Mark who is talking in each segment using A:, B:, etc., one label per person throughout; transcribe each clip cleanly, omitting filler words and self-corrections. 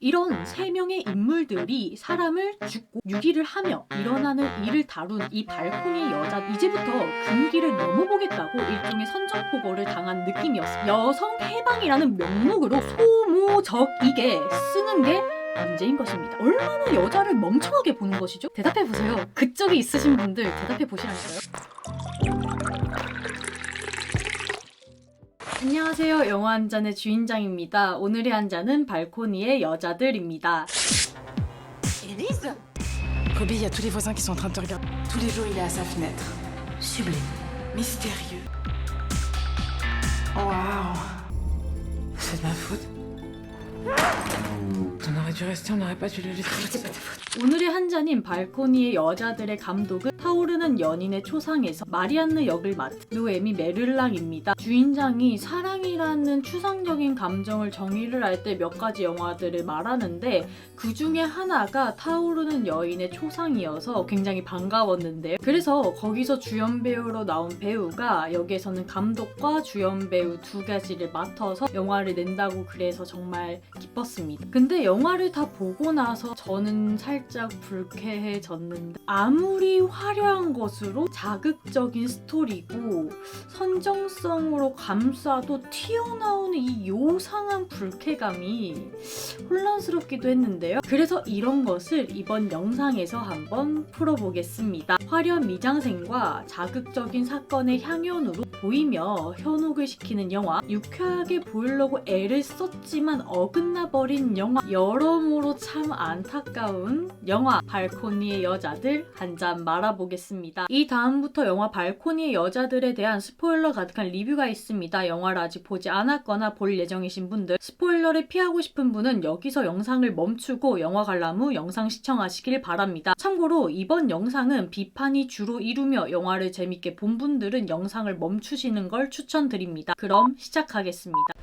A: 이런 세 명의 인물들이 사람을 죽고 유기를 하며 일어나는 일을 다룬 이 발코니의 여자, 이제부터 금기를 넘어보겠다고 일종의 선전포고를 당한 느낌이었어요. 여성 해방이라는 명목으로 소모적이게 쓰는 게 문제인 것입니다. 얼마나 여자를 멍청하게 보는 것이죠? 대답해보세요. 그쪽에 있으신 분들 대답해보시라니까요. 안녕하세요. 영화 한 잔의 주인장입니다. 오늘의 한 잔은 발코니의 여자들입니다.
B: Élise Kobe, il y a tous les voisins qui sont en train de te regarder. Tous les jours, il est à sa fenêtre. Sublime. Mystérieux. Oh, waouh. C'est de ma faute. On aurait dû rester, on n'aurait pas dû le laisser. C'est pas ta faute.
A: 오늘의 한 잔인 발코니의 여자들의 감독은 타오르는 연인의 초상에서 마리안느 역을 맡은 노에미 메를랑입니다. 주인장이 사랑이라는 추상적인 감정을 정의를 할 때 몇 가지 영화들을 말하는데 그 중에 하나가 타오르는 여인의 초상이어서 굉장히 반가웠는데요. 그래서 거기서 주연 배우로 나온 배우가 여기에서는 감독과 주연 배우 두 가지를 맡아서 영화를 낸다고 그래서 정말 기뻤습니다. 근데 영화를 다 보고 나서 저는 살짝 불쾌해졌는데 아무리 화려한 것으로 자극적인 스토리고 선정성으로 감싸도 튀어나오는 이 요상한 불쾌감이 혼란스럽기도 했는데요. 그래서 이런 것을 이번 영상에서 한번 풀어보겠습니다. 화려한 미장센과 자극적인 사건의 향연으로 보이며 현혹을 시키는 영화, 유쾌하게 보이려고 애를 썼지만 어긋나버린 영화, 여러모로 참 안타까운 영화 발코니의 여자들 한 잔 말아보겠습니다. 이 다음부터 영화 발코니의 여자들에 대한 스포일러 가득한 리뷰가 있습니다. 영화를 아직 보지 않았거나 볼 예정이신 분들, 스포일러를 피하고 싶은 분은 여기서 영상을 멈추고 영화 관람 후 영상 시청하시길 바랍니다. 참고로 이번 영상은 비판이 주로 이루며 영화를 재밌게 본 분들은 영상을 멈추시는 걸 추천드립니다. 그럼 시작하겠습니다.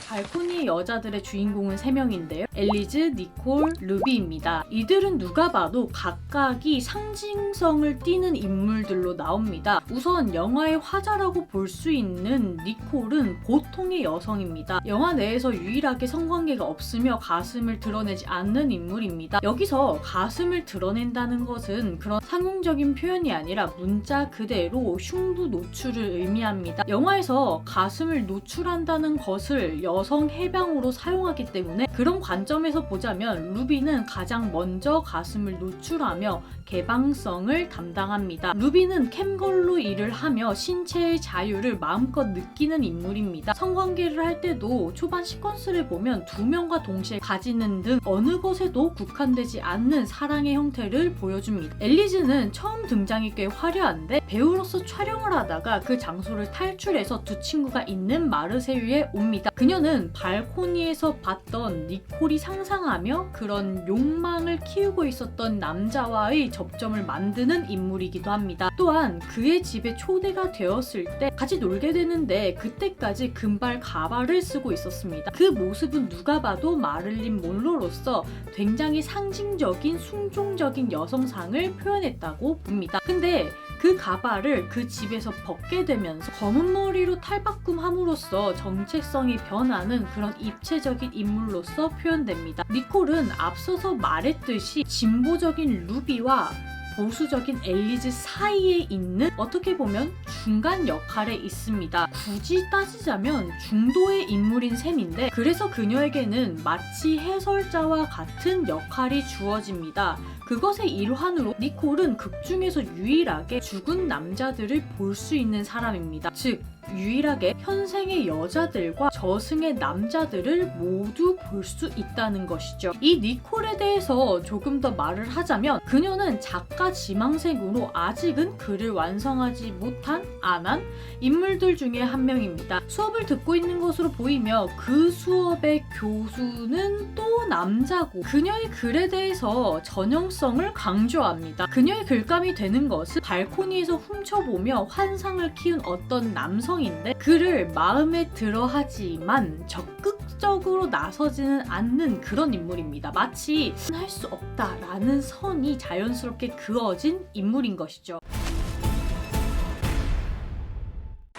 A: 발코니의 여자들의 주인공은 3명인데요. 엘리즈, 니콜, 루비입니다. 이들은 누가 봐도 각각이 상징성을 띠는 인물들로 나옵니다. 우선 영화의 화자라고 볼 수 있는 니콜은 보통의 여성입니다. 영화 내에서 유일하게 성관계가 없으며 가슴을 드러내지 않는 인물입니다. 여기서 가슴을 드러낸다는 것은 그런 상용적인 표현이 아니라 문자 그대로 흉부 노출을 의미합니다. 영화에서 가슴을 노출한다는 것을 여성 해방으로 사용하기 때문에 그런 관점에서 보자면 루비는 가장 먼저 가슴을 노출하며 개방성을 담당합니다. 루비는 캠걸로 일을 하며 신체의 자유를 마음껏 느끼는 인물입니다. 성관계를 할 때도 초반 시퀀스를 보면 두 명과 동시에 가지는 등 어느 것에도 국한되지 않는 사랑의 형태를 보여줍니다. 엘리즈는 처음 등장이 꽤 화려한데 배우로서 촬영을 하다가 그 장소를 탈출해서 두 친구가 있는 마르세유에 옵니다. 그녀는 발코니에서 봤던 니콜이 상상하며 그런 욕망을 키우고 있었던 남자와의 접점을 만드는 인물이기도 합니다. 또한 그의 집에 초대가 되었을 때 같이 놀게 되는데 그때까지 금발 가발을 쓰고 있었습니다. 그 모습은 누가 봐도 마를린 몬로로서 굉장히 상징적인 순종적인 여성상을 표현했다고 봅니다. 근데 그 가발을 그 집에서 벗게 되면서 검은 머리로 탈바꿈함으로써 정체성이 변하는 그런 입체적인 인물로서 표현됩니다. 니콜은 앞서서 말했듯이 진보적인 루비와 보수적인 엘리즈 사이에 있는 어떻게 보면 중간 역할에 있습니다. 굳이 따지자면 중도의 인물인 셈인데 그래서 그녀에게는 마치 해설자와 같은 역할이 주어집니다. 그것의 일환으로 니콜은 극 중에서 유일하게 죽은 남자들을 볼 수 있는 사람입니다. 즉 유일하게 현생의 여자들과 저승의 남자들을 모두 볼 수 있다는 것이죠. 이 니콜에 대해서 조금 더 말을 하자면 그녀는 작가 지망생으로 아직은 글을 완성하지 못한 안한 인물들 중에 한 명입니다. 수업을 듣고 있는 것으로 보이며 그 수업의 교수는 또 남자고 그녀의 글에 대해서 전형성을 강조합니다. 그녀의 글감이 되는 것은 발코니에서 훔쳐보며 환상을 키운 어떤 남성인데 그를 마음에 들어하지만 적극적으로 나서지는 않는 그런 인물입니다. 마치 할 수 없다라는 선이 자연스럽게 그어진 인물인 것이죠.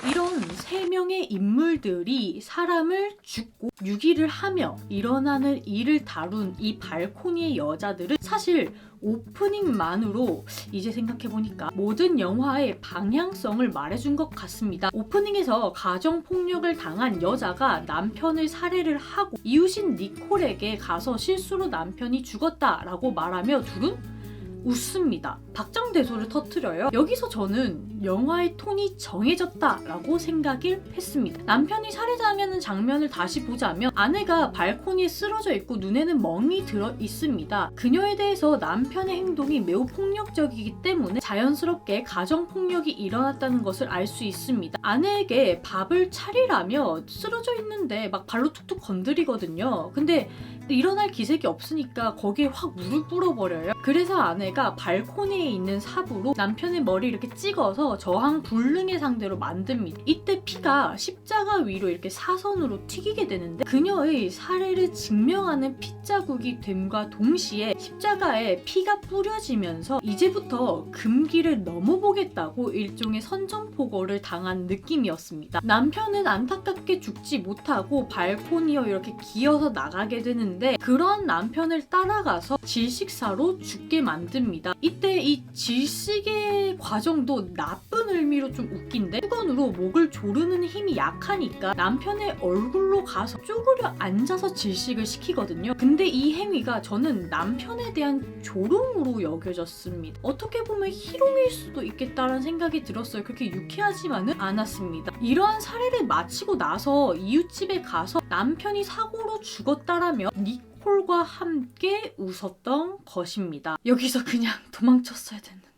A: 이런 3명의 인물들이 사람을 죽고 유기를 하며 일어나는 일을 다룬 이 발코니의 여자들은 사실 오프닝만으로 이제 생각해보니까 모든 영화의 방향성을 말해준 것 같습니다. 오프닝에서 가정폭력을 당한 여자가 남편을 살해를 하고 이웃인 니콜에게 가서 실수로 남편이 죽었다라고 말하며 둘은 웃습니다. 박장대소를 터뜨려요. 여기서 저는 영화의 톤이 정해졌다라고 생각을 했습니다. 남편이 살해당하는 장면을 다시 보자면 아내가 발코니에 쓰러져 있고 눈에는 멍이 들어 있습니다. 그녀에 대해서 남편의 행동이 매우 폭력적이기 때문에 자연스럽게 가정폭력이 일어났다는 것을 알 수 있습니다. 아내에게 밥을 차리라며 쓰러져 있는데 막 발로 툭툭 건드리거든요. 근데 일어날 기색이 없으니까 거기에 확 물을 뿌려버려요. 그래서 아내가 발코니에 있는 삽으로 남편의 머리 이렇게 찍어서 저항불능의 상대로 만듭니다. 이때 피가 십자가 위로 이렇게 사선으로 튀기게 되는데 그녀의 살해를 증명하는 핏자국이 됨과 동시에 십자가에 피가 뿌려지면서 이제부터 금기를 넘어보겠다고 일종의 선전포고를 당한 느낌이었습니다. 남편은 안타깝게 죽지 못하고 발코니에 이렇게 기어서 나가게 되는데 그런 남편을 따라가서 질식사로 죽게 만듭니다. 이때 이 질식의 과정도 나쁜 의미로 좀 웃긴데 수건으로 목을 조르는 힘이 약하니까 남편의 얼굴로 가서 쪼그려 앉아서 질식을 시키거든요. 근데 이 행위가 저는 남편에 대한 조롱으로 여겨졌습니다. 어떻게 보면 희롱일 수도 있겠다는 생각이 들었어요. 그렇게 유쾌하지만은 않았습니다. 이러한 살해를 마치고 나서 이웃집에 가서 남편이 사고로 죽었다라며 니콜과 함께 웃었던 것입니다. 여기서 그냥 도망쳤어야 됐는데.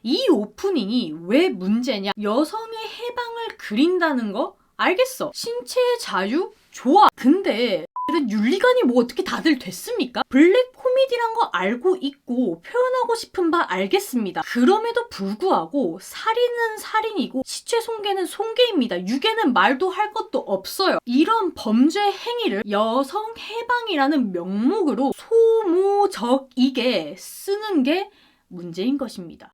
A: 이 오프닝이 왜 문제냐? 여성의 해방을 그린다는 거? 알겠어. 신체의 자유? 좋아. 근데 윤리관이 뭐 어떻게 다들 됐습니까? 블랙 코미디란 거 알고 있고 표현하고 싶은 바 알겠습니다. 그럼에도 불구하고 살인은 살인이고 시체 손괴는 손괴입니다. 유괴는 말도 할 것도 없어요. 이런 범죄 행위를 여성 해방이라는 명목으로 소모적이게 쓰는 게 문제인 것입니다.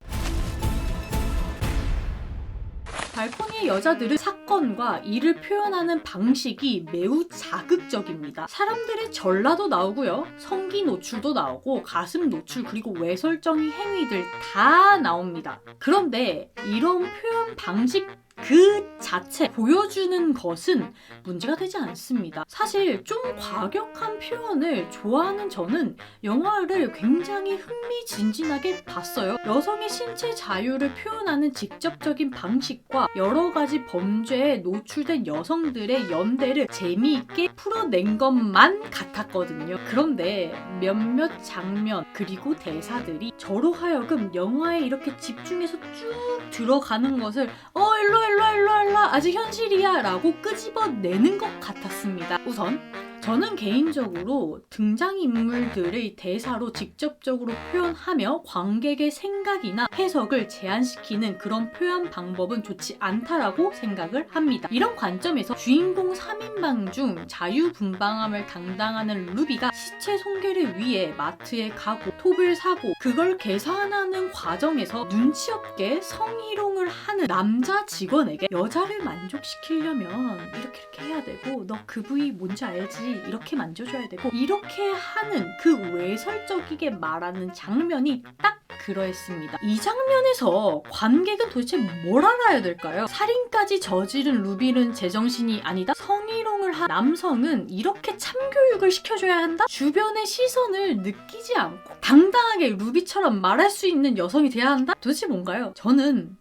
A: 발코니의 여자들은 사건과 이를 표현하는 방식이 매우 자극적입니다. 사람들의 전라도 나오고요. 성기 노출도 나오고 가슴 노출 그리고 외설적인 행위들 다 나옵니다. 그런데 이런 표현 방식 그 자체 보여주는 것은 문제가 되지 않습니다. 사실 좀 과격한 표현을 좋아하는 저는 영화를 굉장히 흥미진진하게 봤어요. 여성의 신체 자유를 표현하는 직접적인 방식과 여러 가지 범죄에 노출된 여성들의 연대를 재미있게 풀어낸 것만 같았거든요. 그런데 몇몇 장면 그리고 대사들이 저로 하여금 영화에 이렇게 집중해서 쭉 들어가는 것을 일로 아직 현실이야 라고 끄집어내는 것 같았습니다. 우선 저는 개인적으로 등장인물들의 대사로 직접적으로 표현하며 관객의 생각이나 해석을 제한시키는 그런 표현 방법은 좋지 않다라고 생각을 합니다. 이런 관점에서 주인공 3인방 중 자유분방함을 담당하는 루비가 시체 손괴를 위해 마트에 가고 톱을 사고 그걸 계산하는 과정에서 눈치 없게 성희롱을 하는 남자 직원에게 여자를 만족시키려면 이렇게 해야 되고 너 그 부위 뭔지 알지? 이렇게 만져줘야 되고 이렇게 하는 그 외설적이게 말하는 장면이 딱 그러했습니다. 이 장면에서 관객은 도대체 뭘 알아야 될까요? 살인까지 저지른 루비는 제정신이 아니다? 성희롱을 한 남성은 이렇게 참교육을 시켜줘야 한다? 주변의 시선을 느끼지 않고 당당하게 루비처럼 말할 수 있는 여성이 돼야 한다? 도대체 뭔가요? 저는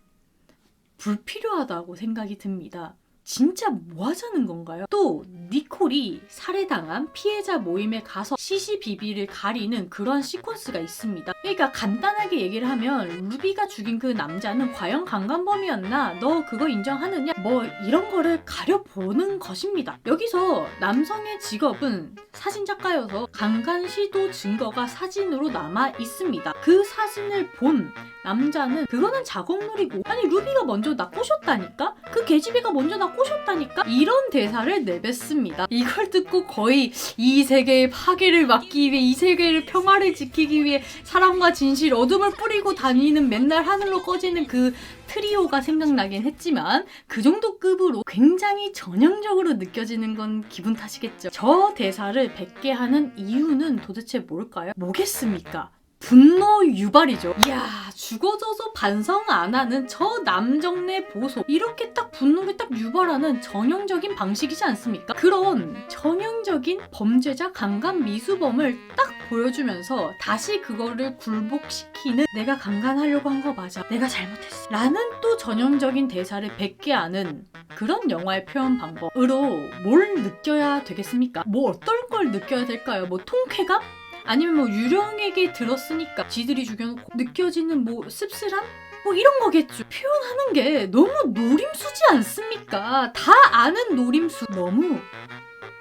A: 불필요하다고 생각이 듭니다. 진짜 뭐 하자는 건가요? 또 니콜이 살해당한 피해자 모임에 가서 CCTV를 가리는 그런 시퀀스가 있습니다. 그러니까 간단하게 얘기를 하면 루비가 죽인 그 남자는 과연 강간범이었나? 너 그거 인정하느냐? 뭐 이런 거를 가려보는 것입니다. 여기서 남성의 직업은 사진작가여서 강간 시도 증거가 사진으로 남아 있습니다. 그 사진을 본 남자는 그거는 작업물이고 아니 루비가 먼저 나 꼬셨다니까? 그 계집애가 먼저 나 꼬셨다니까? 이런 대사를 내뱉습니다. 이걸 듣고 거의 이 세계의 파괴를 막기 위해, 이 세계의 평화를 지키기 위해 사랑과 진실, 어둠을 뿌리고 다니는 맨날 하늘로 꺼지는 그 트리오가 생각나긴 했지만 그 정도 급으로 굉장히 전형적으로 느껴지는 건 기분 탓이겠죠. 저 대사를 뱉게 하는 이유는 도대체 뭘까요? 뭐겠습니까? 분노 유발이죠. 이야, 죽어져서 반성 안 하는 저 남정네 보소. 이렇게 딱 분노를 딱 유발하는 전형적인 방식이지 않습니까? 그런 전형적인 범죄자 강간 미수범을 딱 보여주면서 다시 그거를 굴복시키는, 내가 강간하려고 한 거 맞아, 내가 잘못했어 라는 또 전형적인 대사를 뱉게 하는 그런 영화의 표현 방법으로 뭘 느껴야 되겠습니까? 뭐 어떤 걸 느껴야 될까요? 뭐 통쾌감? 아니면 뭐 유령에게 들었으니까 지들이 죽여놓고 느껴지는 뭐 씁쓸함? 뭐 이런 거겠죠. 표현하는 게 너무 노림수지 않습니까? 다 아는 노림수. 너무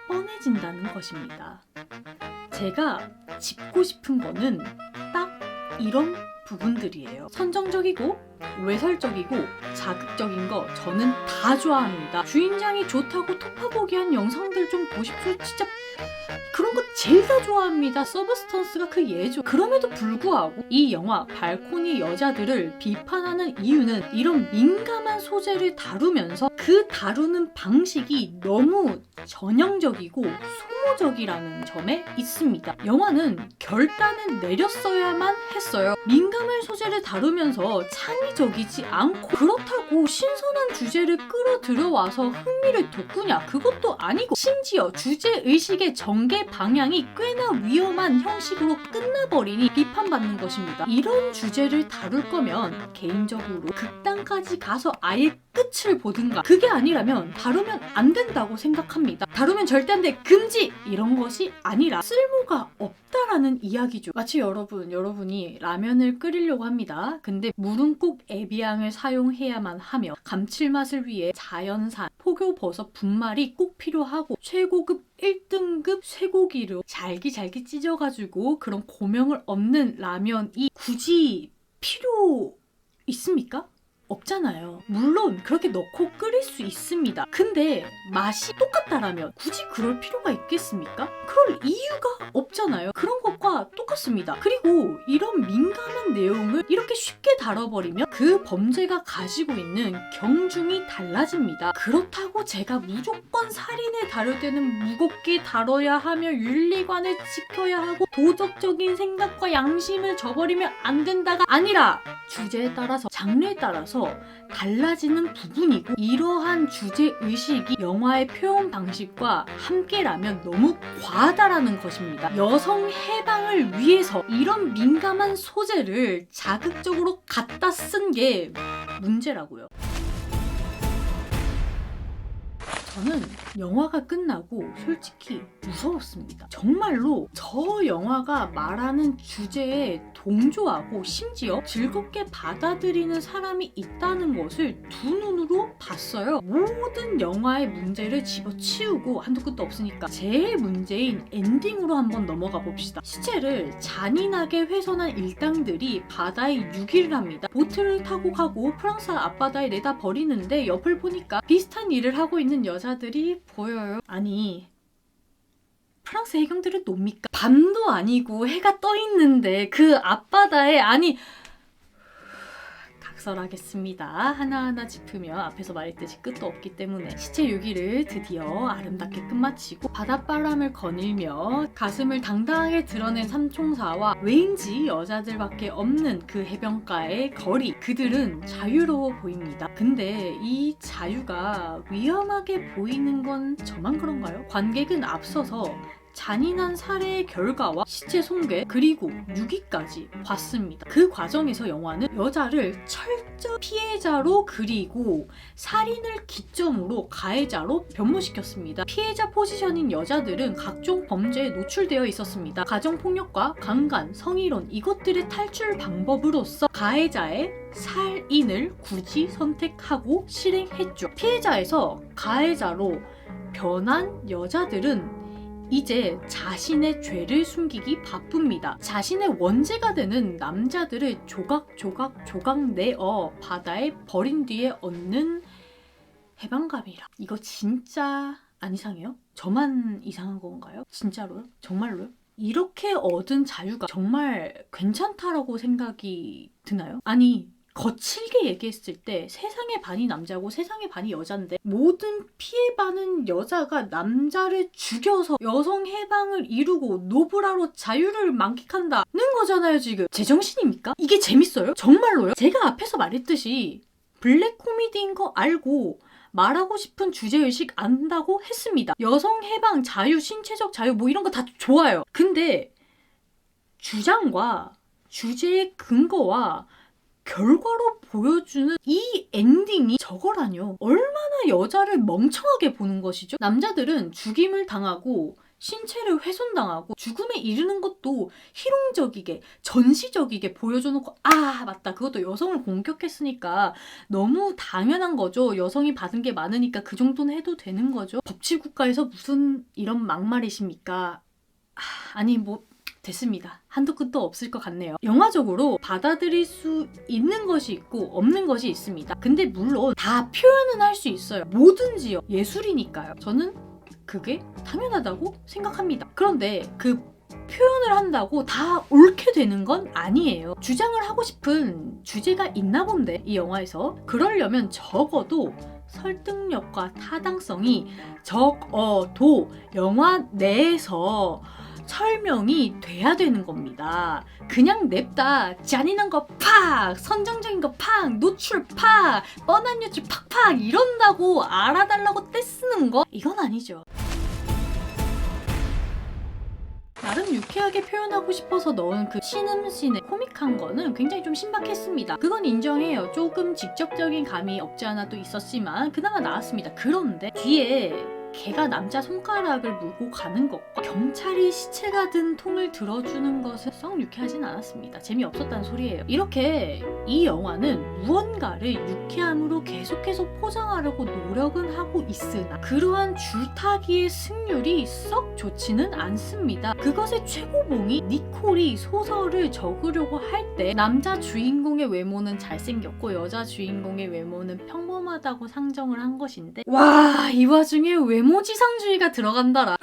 A: 뻔해진다는 것입니다. 제가 짚고 싶은 거는 딱 이런 부분들이에요. 선정적이고 외설적이고 자극적인 거 저는 다 좋아합니다. 주인장이 좋다고 토파보기한 영상들 좀 보십시오. 진짜 그런 거 제일 다 좋아합니다. 서브스턴스가 그 예죠. 그럼에도 불구하고 이 영화 발코니 여자들을 비판하는 이유는 이런 민감한 소재를 다루면서 그 다루는 방식이 너무 전형적이고 소모적이라는 점에 있습니다. 영화는 결단을 내렸어야만 했어요. 민감한 소재를 다루면서 창의적이지 않고, 그렇다고 신선한 주제를 끌어들여와서 흥미를 돋구냐? 그것도 아니고, 심지어 주제의식의 전개 방향이 꽤나 위험한 형식으로 끝나버리니 비판받는 것입니다. 이런 주제를 다룰 거면 개인적으로 극단까지 가서 아예 끝을 보든가, 그게 아니라면 다루면 안 된다고 생각합니다. 다루면 절대 안 돼, 금지! 이런 것이 아니라 쓸모가 없다라는 이야기죠. 마치 여러분이 라면을 끓이려고 합니다. 근데 물은 꼭 에비앙을 사용해야만 하며 감칠맛을 위해 자연산 포교버섯 분말이 꼭 필요하고 최고급 1등급 쇠고기로 잘기 찢어가지고 그런 고명을 없는 라면이 굳이 필요 있습니까? 없잖아요. 물론 그렇게 넣고 끓일 수 있습니다. 근데 맛이 똑같다라면 굳이 그럴 필요가 있겠습니까? 그럴 이유가 없잖아요. 그런 것과 똑같습니다. 그리고 이런 민감한 내용을 이렇게 쉽게 다뤄버리면 그 범죄가 가지고 있는 경중이 달라집니다. 그렇다고 제가 무조건 살인을 다룰 때는 무겁게 다뤄야 하며 윤리관을 지켜야 하고 도덕적인 생각과 양심을 저버리면 안 된다가 아니라 주제에 따라서, 장르에 따라서 달라지는 부분이고, 이러한 주제의식이 영화의 표현 방식과 함께라면 너무 과하다라는 것입니다. 여성 해방을 위해서 이런 민감한 소재를 자극적으로 갖다 쓴 게 문제라고요. 저는 영화가 끝나고 솔직히 무서웠습니다. 정말로 저 영화가 말하는 주제에 동조하고 심지어 즐겁게 받아들이는 사람이 있다는 것을 두 눈으로 봤어요. 모든 영화의 문제를 집어치우고 한도 끝도 없으니까 제 문제인 엔딩으로 한번 넘어가 봅시다. 시체를 잔인하게 훼손한 일당들이 바다에 유기를 합니다. 보트를 타고 가고 프랑스 앞바다에 내다 버리는데 옆을 보니까 비슷한 일을 하고 있는 여자들이 보여요. 아니, 프랑스 해경들은 놉니까? 밤도 아니고 해가 떠 있는데 그 앞바다에, 아니, 각설하겠습니다. 하나하나 짚으며 앞에서 말했듯이 끝도 없기 때문에 시체 유기를 드디어 아름답게 끝마치고 바닷바람을 거닐며 가슴을 당당하게 드러낸 삼총사와 왠지 여자들밖에 없는 그 해변가의 거리, 그들은 자유로워 보입니다. 근데 이 자유가 위험하게 보이는 건 저만 그런가요? 관객은 앞서서 잔인한 살해의 결과와 시체 손괴 그리고 유기까지 봤습니다. 그 과정에서 영화는 여자를 철저 피해자로 그리고 살인을 기점으로 가해자로 변모시켰습니다. 피해자 포지션인 여자들은 각종 범죄에 노출되어 있었습니다. 가정폭력과 강간, 성희롱 이것들의 탈출 방법으로서 가해자의 살인을 굳이 선택하고 실행했죠. 피해자에서 가해자로 변한 여자들은 이제 자신의 죄를 숨기기 바쁩니다. 자신의 원죄가 되는 남자들을 조각 내어 바다에 버린 뒤에 얻는 해방감이라. 이거 진짜 안 이상해요? 저만 이상한 건가요? 진짜로요? 정말로요? 이렇게 얻은 자유가 정말 괜찮다라고 생각이 드나요? 아니, 거칠게 얘기했을 때 세상의 반이 남자고 세상의 반이 여잔데 모든 피해받는 여자가 남자를 죽여서 여성 해방을 이루고 노브라로 자유를 만끽한다는 거잖아요, 지금. 제정신입니까? 이게 재밌어요? 정말로요? 제가 앞에서 말했듯이 블랙 코미디인 거 알고 말하고 싶은 주제의식 안다고 했습니다. 여성 해방, 자유, 신체적 자유 뭐 이런 거 다 좋아요. 근데 주장과 주제의 근거와 결과로 보여주는 이 엔딩이 저거라뇨. 얼마나 여자를 멍청하게 보는 것이죠? 남자들은 죽임을 당하고 신체를 훼손당하고 죽음에 이르는 것도 희롱적이게 전시적이게 보여줘놓고 아 맞다 그것도 여성을 공격했으니까 너무 당연한 거죠. 여성이 받은 게 많으니까 그 정도는 해도 되는 거죠. 법치국가에서 무슨 이런 막말이십니까? 아니 뭐 됐습니다. 한도 끝도 없을 것 같네요. 영화적으로 받아들일 수 있는 것이 있고 없는 것이 있습니다. 근데 물론 다 표현은 할 수 있어요. 뭐든지요. 예술이니까요. 저는 그게 당연하다고 생각합니다. 그런데 그 표현을 한다고 다 옳게 되는 건 아니에요. 주장을 하고 싶은 주제가 있나 본데 이 영화에서. 그러려면 적어도 설득력과 타당성이 적어도 영화 내에서 설명이 돼야 되는 겁니다. 그냥 냅다 잔인한 거 팍! 선정적인 거 팍! 노출 팍! 뻔한 유출 팍팍! 이런다고 알아달라고 떼쓰는 거? 이건 아니죠. 나름 유쾌하게 표현하고 싶어서 넣은 그 신음씬의 코믹한 거는 굉장히 좀 신박했습니다. 그건 인정해요. 조금 직접적인 감이 없지 않아 또 있었지만 그나마 나왔습니다. 그런데 뒤에 걔가 남자 손가락을 물고 가는 것과 경찰이 시체가 든 통을 들어주는 것은 썩 유쾌하진 않았습니다. 재미없었다는 소리예요. 이렇게 이 영화는 무언가를 유쾌함으로 계속해서 포장하려고 노력은 하고 있으나 그러한 줄타기의 승률이 썩 좋지는 않습니다. 그것의 최고봉이 니콜이 소설을 적으려고 할 때 남자 주인공의 외모는 잘생겼고 여자 주인공의 외모는 평범하다고 상정을 한 것인데 와, 이 와중에 외모지상주의가 들어간다라.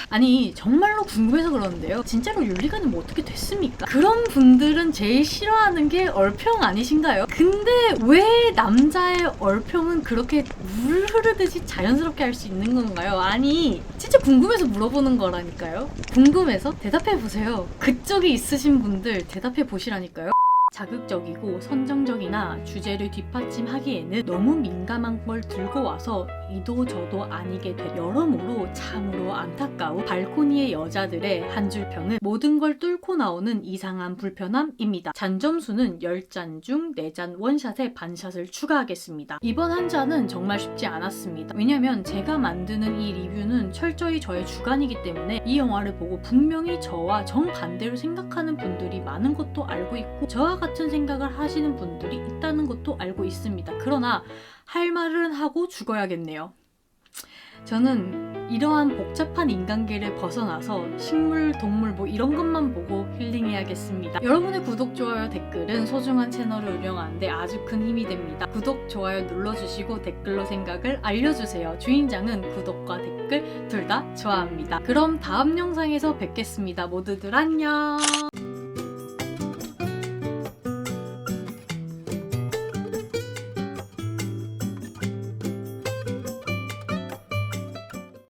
A: 아니 정말로 궁금해서 그러는데요. 진짜로 윤리관은 뭐 어떻게 됐습니까? 그런 분들은 제일 싫어하는 게 얼평 아니신가요? 근데 왜 남자의 얼평은 그렇게 물 흐르듯이 자연스럽게 할 수 있는 건가요? 아니 진짜 궁금해서 물어보는 거라니까요. 궁금해서 대답해보세요. 그쪽에 있으신 분들 대답해보시라니까요. 자극적이고 선정적이나 주제를 뒷받침하기에는 너무 민감한 걸 들고 와서 이도 저도 아니게 돼 여러모로 참으로 안타까운 발코니의 여자들의 한 줄 평은 모든 걸 뚫고 나오는 이상한 불편함입니다. 잔점수는 10잔 중 4잔 원샷에 반샷을 추가하겠습니다. 이번 한 잔은 정말 쉽지 않았습니다. 왜냐면 제가 만드는 이 리뷰는 철저히 저의 주관이기 때문에 이 영화를 보고 분명히 저와 정반대로 생각하는 분들이 많은 것도 알고 있고 저와 같은 생각을 하시는 분들이 있다는 것도 알고 있습니다. 그러나 할 말은 하고 죽어야겠네요. 저는 이러한 복잡한 인간계를 벗어나서 식물, 동물 뭐 이런 것만 보고 힐링해야겠습니다. 여러분의 구독, 좋아요, 댓글은 소중한 채널을 운영하는데 아주 큰 힘이 됩니다. 구독, 좋아요 눌러주시고 댓글로 생각을 알려주세요. 주인장은 구독과 댓글 둘 다 좋아합니다. 그럼 다음 영상에서 뵙겠습니다. 모두들 안녕!